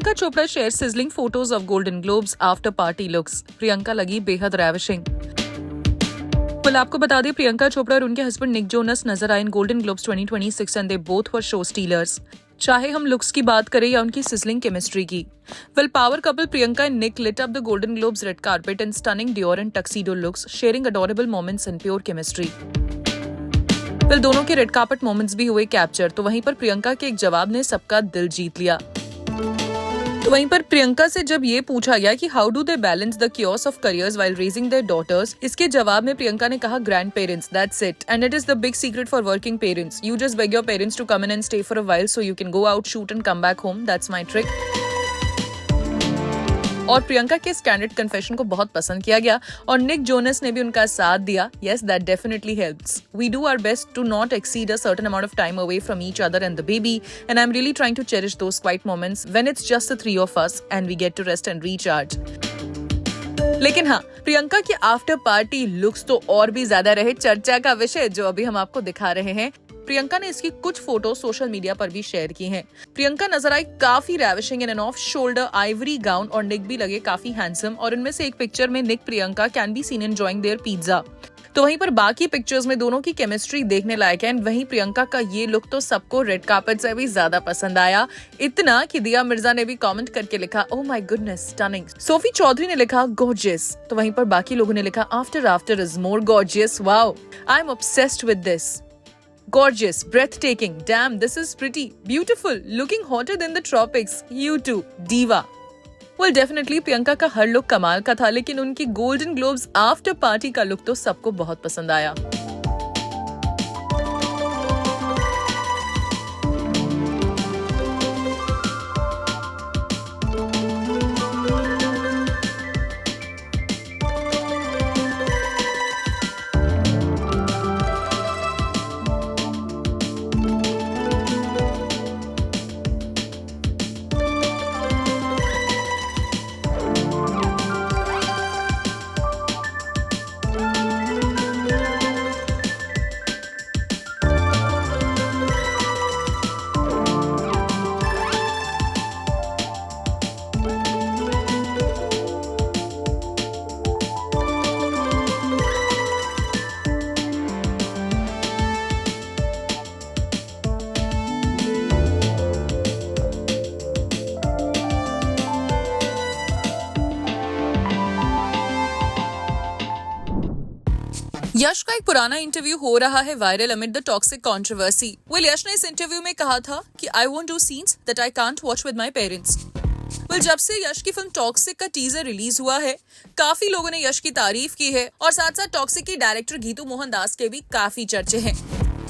Priyanka Chopra share sizzling photos of Golden Globes after party looks. Priyanka लगी बेहद ravishing. आपको बता दें, प्रियंका चोपड़ा और उनके हस्बैंड निक जोनस नजर आए in golden globes 2026 and they both were show stealers. चाहे हम लुक्स की बात करें या उनकी सिजलिंग केमिस्ट्री की। Power couple Priyanka and Nick lit up the Golden Globes red carpet in stunning Dior and tuxedo looks, sharing adorable moments and pure chemistry. दोनों के रेड कार्पेट मोमेंट्स भी हुए कैप्चर। तो वहीं पर प्रियंका के एक जवाब ने सबका दिल जीत लिया। तो वहीं पर प्रियंका से जब ये पूछा गया कि how do they balance the chaos of careers while raising their daughters, इसके जवाब में प्रियंका ने कहा grandparents, that's it, and it is the big secret for working parents. You just beg your parents to come in and stay for a while so you can go out, shoot and come back home, that's my trick. और प्रियंका के इस candid confession को बहुत पसंद किया गया और Nick Jonas ने भी उनका साथ दिया। Yes, that definitely helps. We do our best to not exceed a certain amount of time away from each other and the baby, and I'm really trying to cherish those quiet moments when it's just the three of us and we get to rest and recharge. लेकिन हाँ, प्रियंका की after party looks तो और भी ज्यादा रहे चर्चा का विषय, जो अभी हम आपको दिखा रहे हैं। प्रियंका ने इसकी कुछ फोटो सोशल मीडिया पर भी शेयर की हैं। प्रियंका नजर आई काफी ravishing in an off shoulder Ivory gown और निक भी लगे काफी हैंडसम। और इनमें से एक पिक्चर में Nick Priyanka can be seen enjoying their pizza. तो वहीं पर बाकी पिक्चर्स में दोनों की केमिस्ट्री देखने लायक है। एंड वहीं प्रियंका का ये लुक तो सबको रेड कार्पेट से भी ज्यादा पसंद आया, इतना कि दिया मिर्जा ने भी कमेंट करके लिखा, oh my goodness, stunning. Sophie Choudhary ने लिखा गॉर्जियस। तो वहीं पर बाकी लोगों ने लिखा after is more gorgeous, wow, I am obsessed with this. Gorgeous, breathtaking, damn, this is pretty, beautiful, looking hotter than the tropics, you too, diva. Well, definitely Priyanka का हर लुक कमाल का था, लेकिन उनकी गोल्डन ग्लोब्स आफ्टर पार्टी का look तो सबको बहुत पसंद आया। यश का एक पुराना इंटरव्यू हो रहा है viral amid the Toxic controversy. Yash ने इस इंटरव्यू में कहा था कि I won't do scenes that I can't watch with my parents. जब से यश की फिल्म टॉक्सिक का टीजर रिलीज हुआ है, काफी लोगों ने यश की तारीफ की है और साथ साथ टॉक्सिक की डायरेक्टर गीतू मोहन दास के भी काफी चर्चे हैं।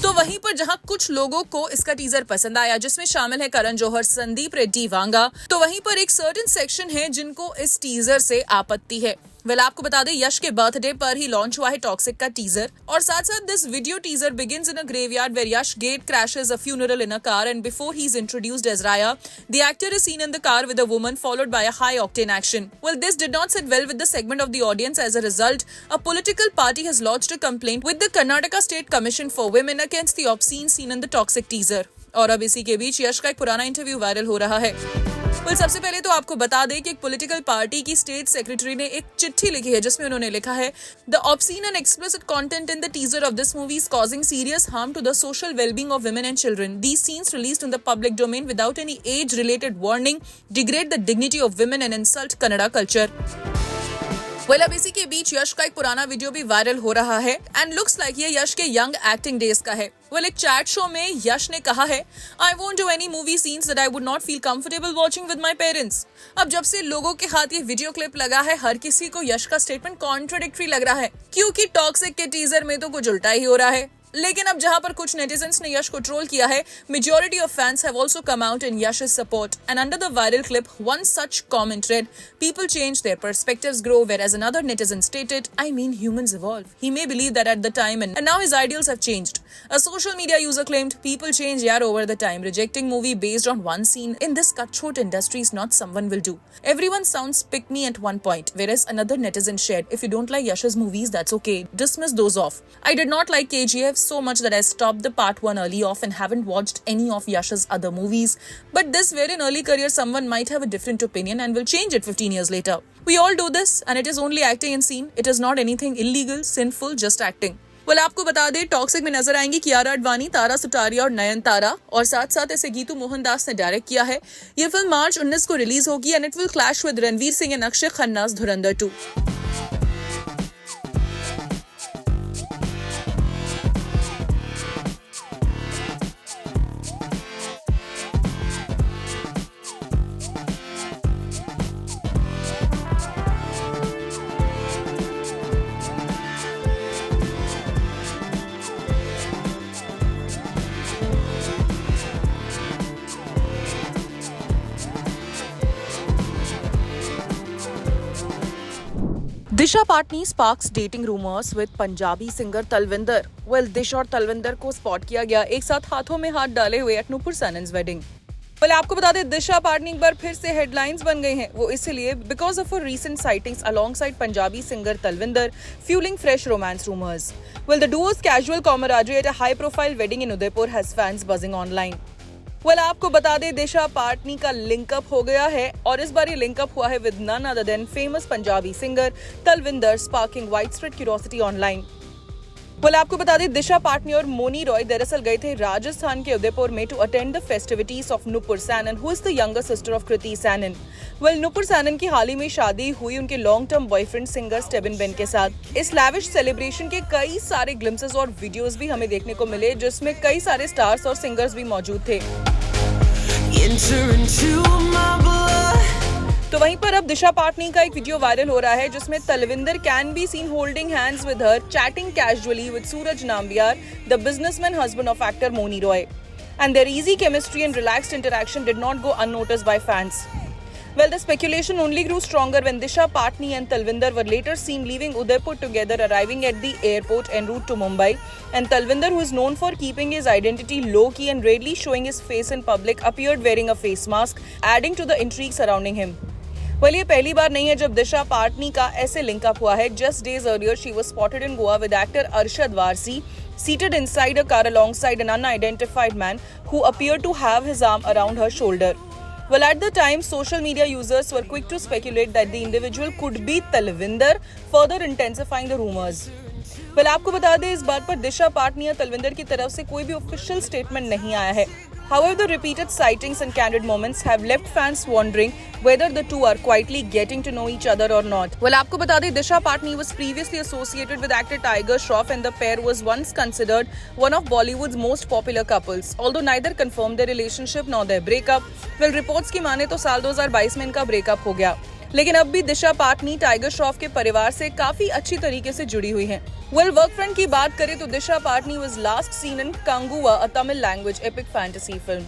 तो वहीं पर जहां कुछ लोगों को इसका टीजर पसंद आया, जिसमें शामिल है करण जौहर, संदीप रेड्डी वांगा, तो वहीं पर एक सर्टेन सेक्शन है जिनको इस टीजर से आपत्ति है। आपको बता दें, यश के बर्थडे पर ही लॉन्च हुआ है टॉक्सिक का टीजर और साथ साथ this video teaser begins in a graveyard where Yash gate crashes a funeral in a car and before he is introduced as Raya, the actor is seen in the car with a woman followed by a high octane action. This did not sit well with the segment of the audience. As a result, a political party has lodged a complaint with the Karnataka State Commission for Women against the obscene scene in the toxic teaser. और अब इसी के बीच यश का एक पुराना interview viral हो रहा है। सबसे पहले तो आपको बता दें कि एक पॉलिटिकल पार्टी की स्टेट सेक्रेटरी ने एक चिट्ठी लिखी है जिसमें उन्होंने लिखा है, the obscene and explicit content in the teaser of this movie is causing serious harm to the social wellbeing of women and children. These scenes released in the public domain without any age related warning degrade the dignity of women and insult Kannada culture. अब इसी के बीच यश का एक पुराना video भी viral हो रहा है एंड लुक्स लाइक ये यश के यंग एक्टिंग डेज का है। एक चैट शो में यश ने कहा है, आई won't do any movie scenes that I would not feel comfortable watching with my parents. अब जब से लोगों के हाथ ये वीडियो क्लिप लगा है, हर किसी को यश का स्टेटमेंट कॉन्ट्राडिक्टरी लग रहा है, क्योंकि टॉक्सिक के टीजर में तो कुछ उल्टा ही हो रहा है। लेकिन अब जहां पर कुछ नेटिजन्स ने यश को ट्रोल किया है, majority of fans have also come out in यश's support. And under the viral clip, one such comment read, people change, their perspectives grow, whereas another netizen stated, I mean humans evolve. He may believe that at the time and now his ideals have changed. A social media user claimed, "People change yaar over the time. Rejecting movie based on one scene in this cutthroat industry is not someone will do. Everyone sounds pick me at one point." Whereas another netizen shared, "If you don't like Yash's movies, that's okay. Dismiss those off. I did not like KGF so much that I stopped the part 1 early off and haven't watched any of Yash's other movies. But this where in early career someone might have a different opinion and will change it 15 years later. We all do this and it is only acting in scene. It is not anything illegal, sinful, just acting." well, आपको बता दें toxic में नजर आएंगी कियारा अडवाणी, तारा सुतारिया और नयनतारा, और साथ साथ इसे गीतू मोहनदास ने डायरेक्ट किया है। ये फिल्म मार्च 19 को रिलीज होगी and it will clash with Ranveer Singh and Akshay Khanna's Dhurandhar 2। Disha Patani sparks dating rumours with Punjabi singer Talwinder. Well, Disha और तलविंदर को स्पॉट किया गया एक साथ हाथों में हाथ डाले हुए एट नूपुर सैनन्स वेडिंग। वेल, आपको बता दें दिशा पाटनी एक बार फिर से हेडलाइंस बन गई हैं। वो इसलिए because of a recent sightings alongside Punjabi singer Talwinder fuelling fresh romance rumours. Well, the duo's casual camaraderie at a high profile wedding in Udaipur has fans buzzing online. Well, आपको बता दें दिशा पाटनी का लिंकअप हो गया है और इस बार ये लिंकअप हुआ है with none other than famous Punjabi singer Talwinder, sparking widespread curiosity online. Well, आपको बता दें दिशा पाटनी और मोनी रॉय दरअसल गए थे राजस्थान के उदयपुर में to attend the festivities of Nupur Sanon, who is the younger sister of Kriti Sanon. Well, Nupur Sanon की हाल ही में शादी हुई उनके long term boyfriend singer Stebin Ben के साथ। इस लैविश सेलिब्रेशन के कई सारे ग्लिम्सेस और वीडियोस भी हमें देखने को मिले जिसमें कई सारे स्टार्स और सिंगर्स भी मौजूद थे। तो वहीं पर अब दिशा पाटनी का एक वीडियो वायरल हो रहा है जिसमें Talwinder can be seen holding hands with her, chatting casually with Suraj Nambiar, the businessman husband of actor Mouni Roy, and their easy chemistry and relaxed interaction did not go unnoticed by fans. Well, the speculation only grew stronger when Disha Patni and Talvinder were later seen leaving Udaipur together, arriving at the airport en route to Mumbai. And Talvinder, who is known for keeping his identity low-key and rarely showing his face in public, appeared wearing a face mask, adding to the intrigue surrounding him. Well, ये पहली बार नहीं है जब दिशा पाटनी का ऐसे linkup हुआ है। Just days earlier, she was spotted in Goa with actor Arshad Varsi, seated inside a car alongside an unidentified man who appeared to have his arm around her shoulder. Well, at the time, social media users were quick to speculate that the individual could be Talvinder, further intensifying the rumors. Well, आपको बता दें इस बात पर दिशा पाटनी या तलविंदर की तरफ से कोई भी ऑफिशियल स्टेटमेंट नहीं आया है। However, the repeated sightings and candid moments have left fans wondering whether the two are quietly getting to know each other or not. Well, आपको बता दें दिशा Patni was previously associated with actor Tiger Shroff and the pair was once considered one of Bollywood's most popular couples. Although neither confirmed their relationship nor their breakup. Well, reports की माने तो साल 2022 में इनका breakup हो गया, लेकिन अब भी दिशा पाटनी टाइगर श्रॉफ के परिवार से काफी अच्छी तरीके से जुड़ी हुई हैं। वेल, वर्क फ्रंट की बात करें तो Disha Patani was last seen in Kanguva, a Tamil language epic fantasy film.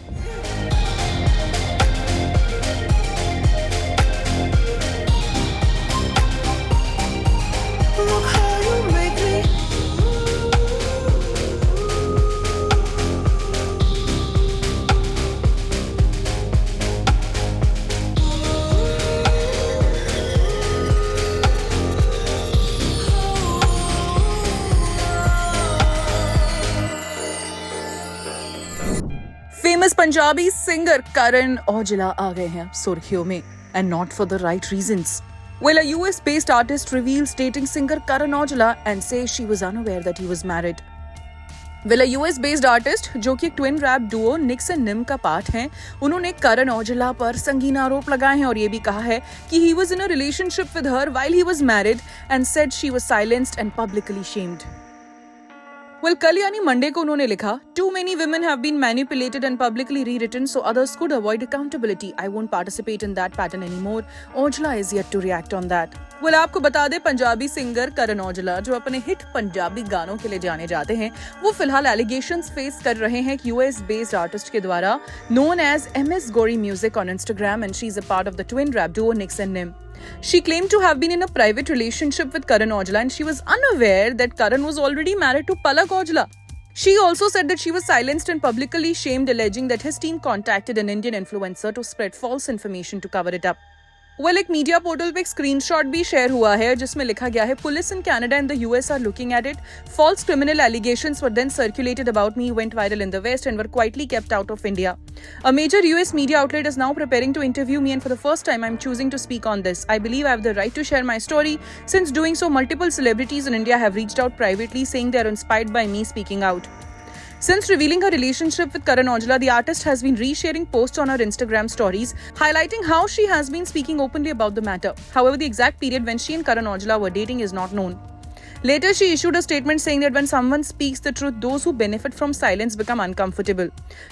Famous Punjabi singer Karan Aujla आ गए हैं सुर्खियों में, and not for the right reasons. Well, a US-based artist reveals dating singer Karan Aujla and says she was unaware that he was married. Well, a US-based artist जो कि एक twin rap duo Nix and Nim का part हैं, उन्होंने करण औजला पर संगीन आरोप लगाए हैं और ये भी कहा है कि he was in a relationship with her while he was married and said she was silenced and publicly shamed. Well, कल यानी मंडे को उन्होंने लिखा, Too many women have been manipulated and publicly rewritten so others could avoid accountability. I won't participate in that pattern anymore. Aujla is yet to react on that. Well, आपको बता दें Punjabi singer Karan Aujla जो अपने hit Punjabi गानों के लिए जाने जाते हैं, वो फिलहाल एलिगेशंस फेस कर रहे हैं एक यूएस बेस्ड आर्टिस्ट के द्वारा known as MS Gory Music on Instagram, and she's a part of the twin rap duo Nix and Nim. She claimed to have been in a private relationship with Karan Aujla and she was unaware that Karan was already married to Palak Aujla. She also said that she was silenced and publicly shamed, alleging that his team contacted an Indian influencer to spread false information to cover it up. Well, एक media portal पे एक screenshot भी share हुआ है जिसमें लिखा गया है, police in Canada and the US are looking at it. False criminal allegations were then circulated about me, went viral in the West and were quietly kept out of India. A major US media outlet is now preparing to interview me, and for the first time I'm choosing to speak on this. I believe I have the right to share my story. Since doing so, multiple celebrities in India have reached out privately saying they are inspired by me speaking out. Since revealing her relationship with Karan Aujla, the artist has been resharing posts on her Instagram stories, highlighting how she has been speaking openly about the matter. However, the exact period when she and Karan Aujla were dating is not known. Later, she issued a statement saying that when someone speaks the truth, those who benefit from silence become uncomfortable.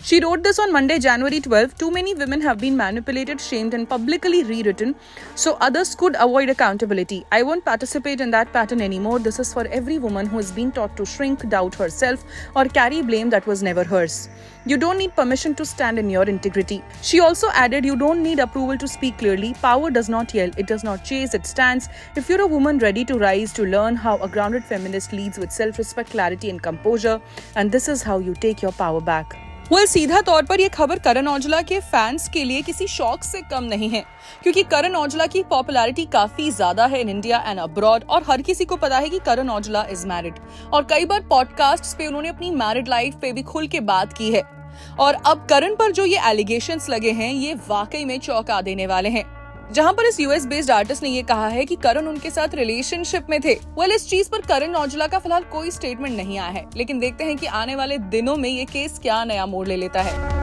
She wrote this on Monday, January 12. Too many women have been manipulated, shamed, and publicly rewritten, so others could avoid accountability. I won't participate in that pattern anymore. This is for every woman who has been taught to shrink, doubt herself, or carry blame that was never hers. You don't need permission to stand in your integrity. She also added, you don't need approval to speak clearly. Power does not yell, it does not chase, it stands. If you're a woman ready to rise, to learn how a grounded feminist leads with self-respect, clarity and composure, and this is how you take your power back. Well, सीधा तौर पर ये खबर करण औजला के fans के लिए किसी शौक से कम नहीं है, क्योंकि करण औजला की पॉपुलैरिटी काफी ज्यादा है इन इंडिया एंड अब्रॉड, और हर किसी को पता है कि करण औजला इज मैरिड, और कई बार पॉडकास्ट्स पे उन्होंने अपनी मैरिड लाइफ पे भी खुल के बात की है. और अब करण पर जो ये एलिगेशंस लगे हैं, ये वाकई में चौंका देने वाले हैं. जहां पर इस यूएस बेस्ड आर्टिस्ट ने ये कहा है कि करण उनके साथ रिलेशनशिप में थे. वेल, इस चीज पर करण औजला का फिलहाल कोई स्टेटमेंट नहीं आया है, लेकिन देखते हैं कि आने वाले दिनों में ये केस क्या नया मोड़ ले लेता है.